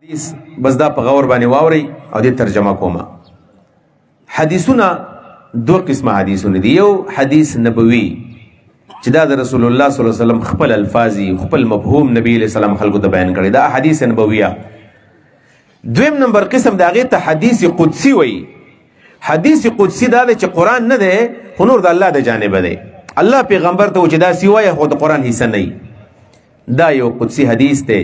حدیث بس دا په غور باندې واوري او دې ترجمه کومه. حدیثونه دو قسمه حدیثونه دي. یو حدیث نبوي چې دا د رسول الله صلی الله علیه وسلم خپل الفاظي خپل مفهوم نبی علیہ السلام خلکو ته بیان کړي، دا حدیث نبویه. دویم نمبر قسم دا غي ته حدیث قدسی وایي. حدیث قدسی دا چې قرآن نه دی خو نور د الله د جانب دی، الله پیغمبر ته چې دا سی وایي خو د قرآن حصہ نه. دا یو قدسی حدیث دی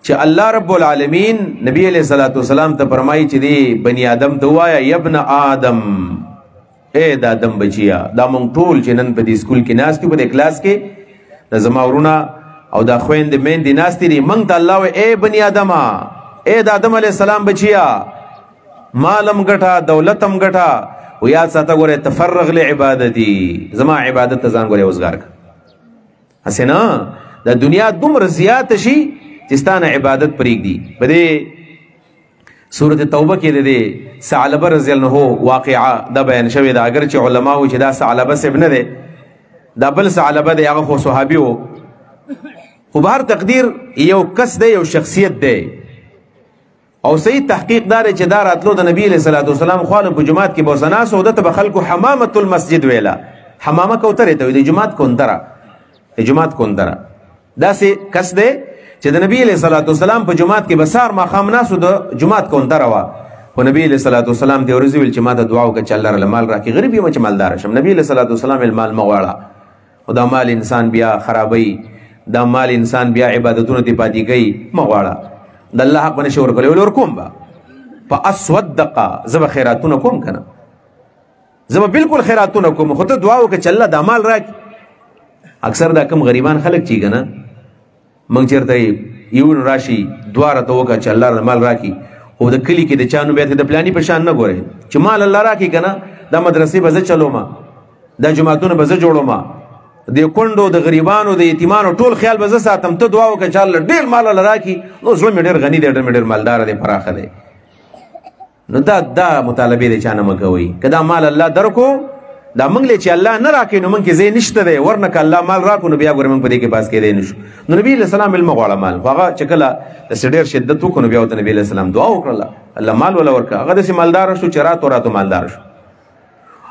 چې الله رب العالمین نبی علیہ الصلوۃ والسلام ته فرمایي چې دی بنی آدم ته وایا یا ابن آدم، اے د آدم بچیا. دا مونږ ټول چې نن په دې سکول کې ناست یو، په دې کلاس کې د زما ورونه او د خويندې میندې ناست دي، مونږ ته الله وایي اے بنی آدم، اے د آدم علیہ السلام بچیا، مالم ګټه دولتم ګټه و یاد ساته ګوره تفرغ لعبادتي، زما عبادت ته ځان ګوره وزګار کړه. حسنا د دنیا دومره زیات شي چې ستانه عبادت پرېږدي. په دې سورۃ توبه کې د ثعلبه رضی الله عنه واقعه دا بیان شوی دا، اگر چې علماو چې دا ثعلبه سب نه دی، دا بل ثعلبه دی، هغه خو صحابي وو. خو بهر تقدیر یو کس دی، یو شخصیت دی، او صحیح تحقیق دار چې دا راتلو د نبی علیہ الصلوۃ والسلام خو په جمعات کې بوسنا سوده ته خلکو حمامه المسجد ویلا، حمامه کوتره ته د جمعات کونتره، د جمعات کونتره. دا سي کس دی چې د نبی علیہ الصلوۃ والسلام په جمعات کې بسار ما خام ناسو د جمعات کونتره وا. خو نبی علیہ الصلوۃ والسلام دی ورځ ویل چې ما ته دعا وکړه چې الله تعالی مال راکړي، غریب یم چې مالدار شم. نبی علیہ الصلوۃ والسلام مال مغواړه، او دا مال انسان بیا خرابوي، دا مال انسان بیا عبادتونو ته پاتې کوي، مغواړه د الله حق باندې شور کولو ور کوم با فاصدق زب خیراتونه کوم کنه، زب بالکل خیراتونه کوم، خو ته دعا وکړه چې الله دا مال راکړي. اکثر دا کم غریبان خلک چی کنه منګ چرته یو راشي دواره ته وکړه چې الله مال راکړي، او د کلی کې د چانو بیا د پلاني په شان نه ګوري چې مال الله راکړي کنه، دا مدرسې به زه چلوم، دا جماعتونه به زه جوړوم، د کونډو د غریبانو د یتیمانو ټول خیال به زه ساتم. ته دعا وکړه چې الله ډېر مال الله راکړي، نو زړه مې ډېر غني دی، ډېر مالدار دی، پراخه دی. نو دا مطالبه دی چانه مکوي که دا مال الله درکو، دا موږ له چې الله نه راکړي نو موږ کې ځای نشته دی، ورنه که الله مال راکړو نو بیا ګوره موږ په دې کې باز کېدی نشو. نو نبي علیہ السلام علم غواړه مال، خو هغه چې کله داسې ډېر شدت وکړو نو بیا ورته نبي علیہ السلام دعا وکړله الله مال ولا ورکړه. هغه داسې مالدار شو چې راتو مالدار شو.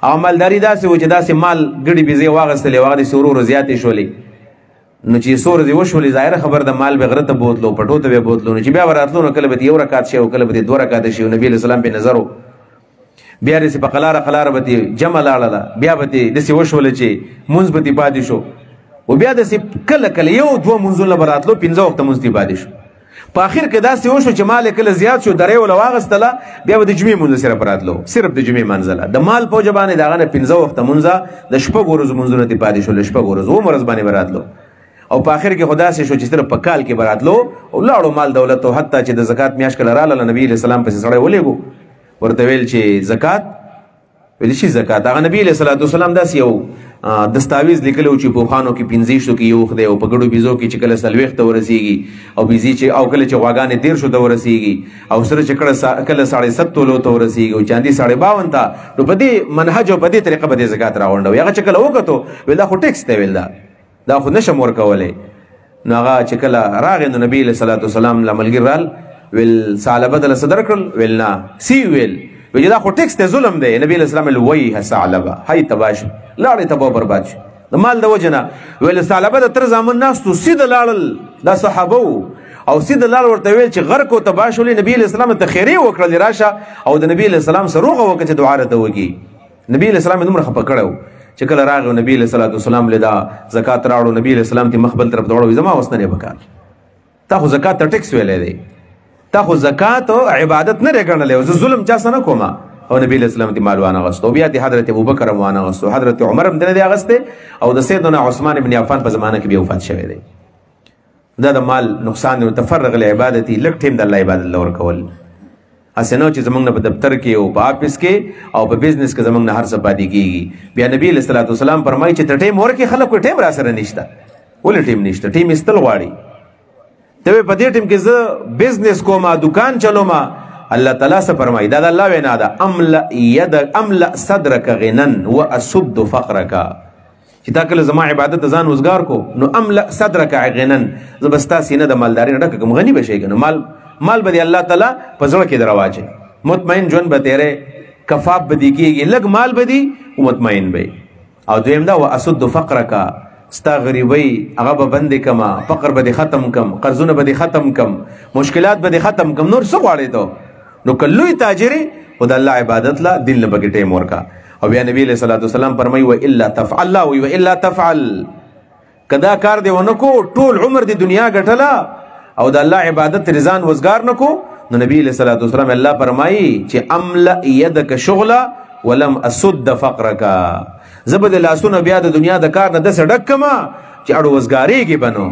او مالداري داسې و چې داسې مال ګډې بېزې واغېستلې، هغه داسې ورو ورو زیاتې شولې. نو چې څو ورځې وشولې ظاهره خبر د مال به غره ته بوتلو، پټو ته به بوتلو، نو چې بیا به راتلو نو کله به یو رکعت شي او کله به 2 رکعته شي. نبي علیہ السلام پې نظر و، بیا داسې په قلاره به جمع لاړله، بیا به داسې وشوله چې مونځ به پاتې شو، او بیا داسې کله یو 2 مونځونه به راتلو، 15 وخته مونځ پاتې شو. په آخر کې داسې وشو چې مال کله زیات شو، درې ولا واغستله، بیا به د جمعې مونځ صرف راتلو، صرف د جمعې منځله د مال په وجه باندې د هغه نه 15 وخته مونځه د شپږ ورځو مونځونه ته پاتې شول، شپږ ورځو ورځ باندې به راتلو. او په آخر کې خو داسې شو چې صرف په کال کې به راتلو او لاړو مال دولت. او حتی چې د زکات میاشت کله راغله نبي علیہ السلام پسې سړی ولېږو، ورته ویل چې زکات ویل شي زکات. هغه نبی علیہ الصلوۃ والسلام داسې یو دستاویز لیکلی و چې په خانو کې 15 کې یو خدای، او په ګډو بيزو کې چې کله 40 ته ورسیږي، او بيزي چې او کله چې غواګانې 13 ته ورسیږي، او سره چې کله 7.5 تولو ته ورسیږي، او چاندي 52 ته. نو په دې منهج او په دې طریقه به زکات راغونډو. هغه چې کله وکړو ویل دا خو ټیکس دی، ویل دا خو نشم ورکولای. نو هغه چې کله راغی نو نبی علیہ الصلوۃ والسلام لملګری رال ویل ثعلبه دل صدر کړل، ویل نه سی ویل دا خو ټیکس ته ظلم دی. نبی علیہ السلام وی ثعلبه هاي تباش لاړې تبو برباد شي د مال د وجنه. ویل ثعلبه د تر زامن ناستو سید لاړل، دا صحابه او سید لاړ ورته ویل چې غر کو تباشولې. نبی علیہ السلام ته خیری وکړل راشه، او د نبی علیہ السلام سره روغه وکړه چې دعا راته وکړي. نبی علیہ السلام دومره خپه کړو چې کله راغی نبی علیہ الصلوۃ والسلام له دا زکات راوړو، نبی علیہ السلام ته مخبل طرف دوړو، زما وسنه وکړ تا خو زکات ته ټیکس ویلې دی، تا خو زکات او عبادت نه رګنلې، او ظلم چا سره کومه. او نبی علیہ السلام ته مال وانه غستو، بیا د حضرت ابوبکر وانه غستو، حضرت عمر هم دنه غسته، او د سیدنا عثمان ابن عفان په زمانه کې بیا وفات شوی دی. دا د مال نقصان او تفرغ العبادت لک ټیم د الله عبادت لور کول. اسنه چې زمونږ په دفتر کې او په آفیس کې او په بزنس کې زمونږ هر څه پاتې کیږي. بیا نبی علیہ الصلوۃ والسلام فرمایي چې ته ټیم ورکه خلکو ټیم را سره نشته، ولې ټیم نشته؟ ټیم استل غواړي. ته په دې ټیم کې زه بزنس کوم، دکان چلوم، الله تعالی سے فرمایي دا الله وینا ده املا صدرک غنن واسد فقرک، چې تا کله زما عبادت ځان وزګار کو نو املا صدرک غنن، زبستا سینه د مالداري نه ډکه غنی بشي کنه. مال مال به الله تعالی په زړه کې درواچي مطمئن ژوند به تیرې کفاف به دي کېږي لږ مال به دي او مطمئن به او دویم دا واسد فقرک ستا غریبۍ هغه به بندې کما فقر به دې ختم کم قرضونه به دې ختم کم مشکلات به دې ختم کم نور څه غواړې ته نو که لوی تاجر یې خو د الله عبادت له دین له پکې ټیم ورکا او بیا نبی علیه الصلاۃ والسلام فرمایي والا تفعل الله وی والا تفعل کدا کار دی ونه کو ټول عمر دی دنیا ګټله او د الله عبادت رضان وزګار نکو نو نبی علیہ الصلوۃ والسلام الله فرمایي چې املا يدک شغلا ولم اسد فقرک زبد لاسونه بیا د دنیا د کار نه د سړک کما چې اړو وزګاریږي بنو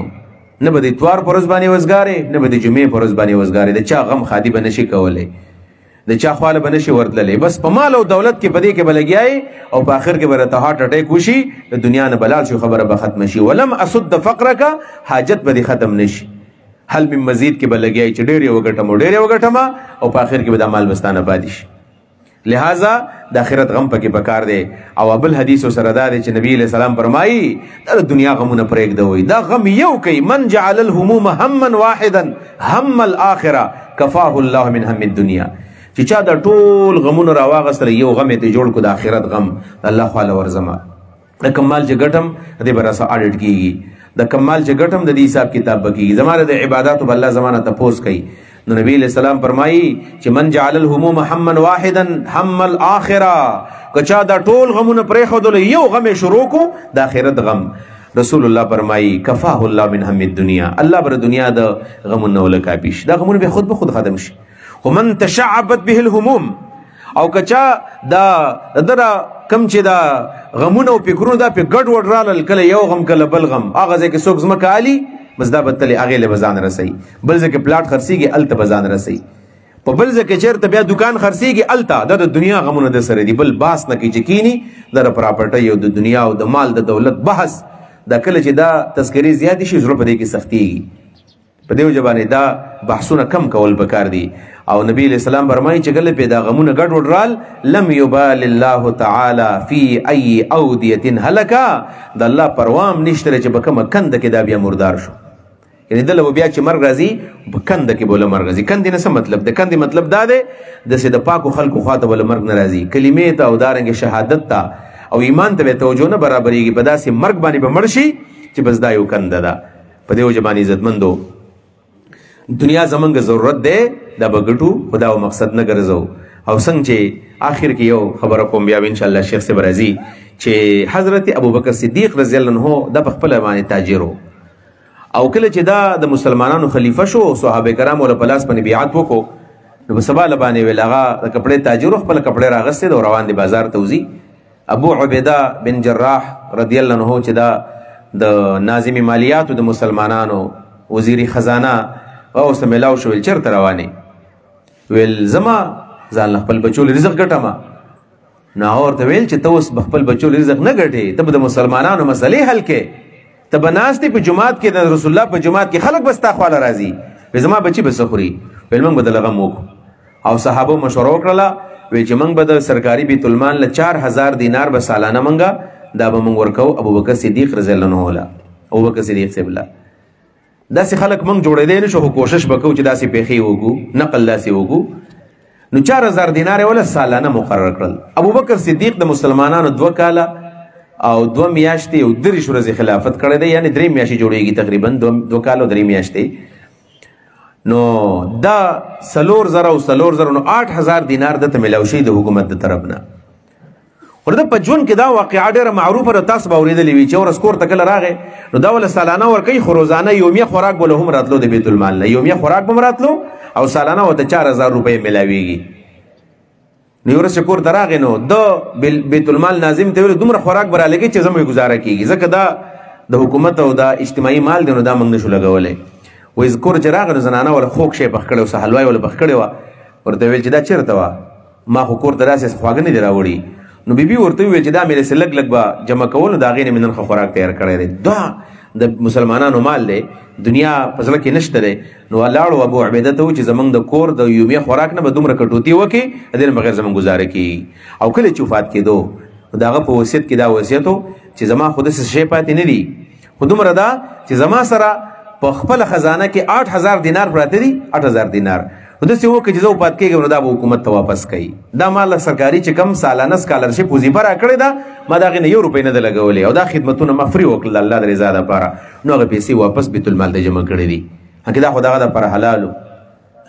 نه به د اتوار پر ورځ باندې وزګارې نه به د جمعې پر ورځ باندې وزګارې د چا غم خادي به نشي کولی د چا خواله به نشي ورتللی بس په مال او دولت کې بدې کې به لګیایي او په آخر کې به راته هارټ اټیک وشي د دنیا نه بلال شي خبره به ختم شي ولم اسد فقرک حاجت به ختم نشي حل من مزید کې به لګیایي چې ډېر یې وګټم او په آخر کې به د مال بستانه پاتې شي لہذا د آخرت غم پکې پکار دی او ابل حدیث سره دا دی چې نبی علیہ السلام فرمایي دا دنیا غمونه پرېږدوئ دا غم یو کوي من جعل الهموم هما واحدا هم الاخره کفاه الله من هم الدنیا چې چا د ټول غمونه راواغستل یو غم یې جوړ کو د آخرت غم الله خواله ورزما د کمال چې ګټم دې به راسه اډټ کېږي د کمال چې ګټم د دې حساب کتاب به کېږي زمانه د عباداتو به الله زمانه تپوس کوي نو نبی علیہ السلام فرمایي چې من جعل الهموم هما واحدا هم الاخره کچا دا ټول غمونه پرېښودل یو غم شروع کو د آخرت غم رسول الله فرمایي کفاه الله من هم الدنیا الله بر دنیا د غمونه ول کافي شي دا غمونه به خود ختم شي ومن تشعبت به الهموم او کچا دا دره کم چې دا غمونه او فکرونه دا په ګډ وډ رالل کله یو غم کله بل غم هغه ځکه څوک زمکه علي بس دا بدتلی هغې له به ځان رسوي بل ځکه پلاټ خرڅېږي هلته به ځان رسوي په بل ځکه چېرته بیا دکان خرڅېږي هلته دا د دنیا غمونه د سره دي بل باس نه کوي چې کینی دا د پراپرټۍ او د دنیا او د مال د دولت بحث دا کله چې دا تذکرې زیاتې شي زړه په دې کې سختېږي په دې وجه باندې دا بحثونه کم کول پکار دي او نبی علیہ السلام فرمایي چې کله پیدا غمونه ګډ وډ رال لم یبال الله تعالی فی ای اودیه هلکا د الله پروام نشته چې په کومه کنده کې دا بیا مردار شو یعنی دله بیا چې مرګ راځي په کنده کې بوله مرګ راځي کندې نه څه مطلب د کندې مطلب دا دی داسې د پاکو خلکو خواته بوله مرګ نه راځي کلمې ته او دارنګې شهادت ته او ایمان ته به توجه نه برابرېږي په داسې مرګ باندې به مړ شي چې بس دا یو کنده ده په دې وجه باندې عزتمندو دنیا زمونږ ضرورت دی دا به ګټو خو دا مقصد نه ګرځو او څنګه چې آخر کې یو خبره کوم بیا انشاءالله شیخ صاحب راځي چې حضرت ابوبکر صدیق رضی الله عنه دا په خپله باندې تاجر او کله چې دا د مسلمانانو خلیفه شو صحابه کرام ول په لاس باندې بیعت وکړو نو په سبا له باندې ویل هغه د کپړې تاجر خپل کپړې راغستې او روان دي بازار ته وځي ابو عبیده بن جراح رضی الله عنه چې دا د ناظم مالیاتو د مسلمانانو وزیر خزانه او سملاو شو ویل چرته روانې ویل زما ځان خپل بچو رزق ګټم نو ورته ویل چې ته اوس خپل بچو رزق نه ګټې ته د مسلمانانو مسلې حل کې ته به ناست په جماعت کې د رسول الله په جماعت کې خلک بس تا خواله راځي وی زما بچي به څه خوري ویل موږ به د غم وکړو او صحابو مشوره وکړله وی چې موږ به د سرکاري بیت المال له 4000 دینار به سالانه منګه دا به موږ ورکو ابوبکر صدیق رضی الله عنه ولا ابوبکر صدیق صاحب الله داسې خلک موږ جوړېدی نه شو کوشش وکړو چې داسې پیښې وکړو نقل داسې وکړو نو 4000 دینار ولا سالانه مقرر کړل ابوبکر صدیق د مسلمانانو 2 کاله او 2 میاشتې او 3 ورځې خلافت کړی دی یعنی 3 میاشتې جوړېږي تقریبا 2 کال او 3 میاشتې نو دا 4000 او 4000 نو 8000 دینار دته ملاو شي د حکومت د طرف نه ورته په ژوند کې دا واقعا ډېره معروفه ده تاسو به اورېدلې وي چې ورځ کور ته کله راغی نو دا ولا سالانه ورکوي خو روزانه یومیه خوراک به له هم راتلو د بیت المال نه یومیه خوراک به هم راتلو او سالانه ورته 4000 روپۍ ملاویږي نو ورسې کور ته راغی نو د بیت المال ناظم ته ویل دومره خوراک به رالګي چې زموږ ګزاره کېږي ځکه دا د حکومت او د اجتماعي مال دی نو دا موږ نشو لګولی وایي کور چې راغی نو زنانه وله خوږ شی پخ کړی و څه حلوای وله پخ کړې وه ورته ویل چې دا چېرته وه ما خو کور ته داسې خواږه نه دي راوړي نو بیبي ورته وویل چې دا مې داسې لږ لږ به جمع کول نو د هغې نه مې نن ښه خوراک تیار کړی دی دا د مسلمانانو مال دی دنیا په زړه کې نشته دی نو لاړو ابو عبیده ته و چې زموږ د کور د یومیه خوراک نه به دومره کټوتي وکړي د دې نه بغیر زموږ ګزاره کېږي او کله چې وفات کېدو نو د هغه په وصیت کې دا وصیت و چې زما خو داسې شی پاتې نه دي خو دومره ده چې زما سره په خپل خزانه کې 8000 دینار پراته دي 8000 دینار داسې وکړي چې زه وفات کېږم نو دا به حکومت ته واپس کوي دا مال سرکاري چې کم سالانه سکالرشپ وظیفه راکړې ده ما د هغې نه 1 روپۍ نه ده لګولې او دا خدمتونه ما فري وکړل د الله د رضا دپاره نو هغه پیسې واپس بیت المال ته جمع کړې دي هکې دا خو دغه دپاره حلالو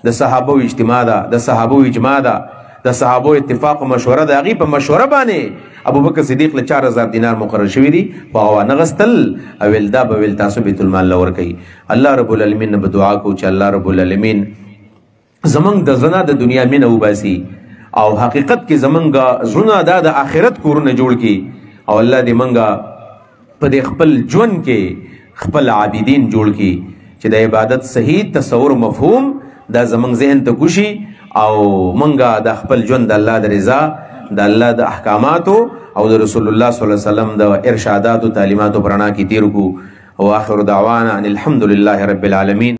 د صحابو اجتماع ده د صحابو اجماع ده د صحابو اتفاق او مشوره ده هغې په مشوره باندې ابوبکر صدیق له 4000 دینار مقرر شوي دي په هغه ونغستل او ویل دا به ویل تاسو بیت المال له ورکوي الله رب العالمین نه به دعا کوو چې الله رب العالمین زمنګ د زنا د دنیا مینه وباسي او حقیقت کې زمنګ زنا د آخرت کورونه جوړ کی او الله دې منګه په دې خپل ژوند کې خپل عابدین جوړ کی چې د عبادت صحیح تصور مفهوم دا زمنګ ذهن ته کوشي او منګه د خپل ژوند د الله د رضا د الله د احکاماتو او د رسول الله صلی الله علیه وسلم د ارشادات او تعلیماتو پرانا کې تیر کو او اخر دعوانا ان الحمد لله رب العالمین.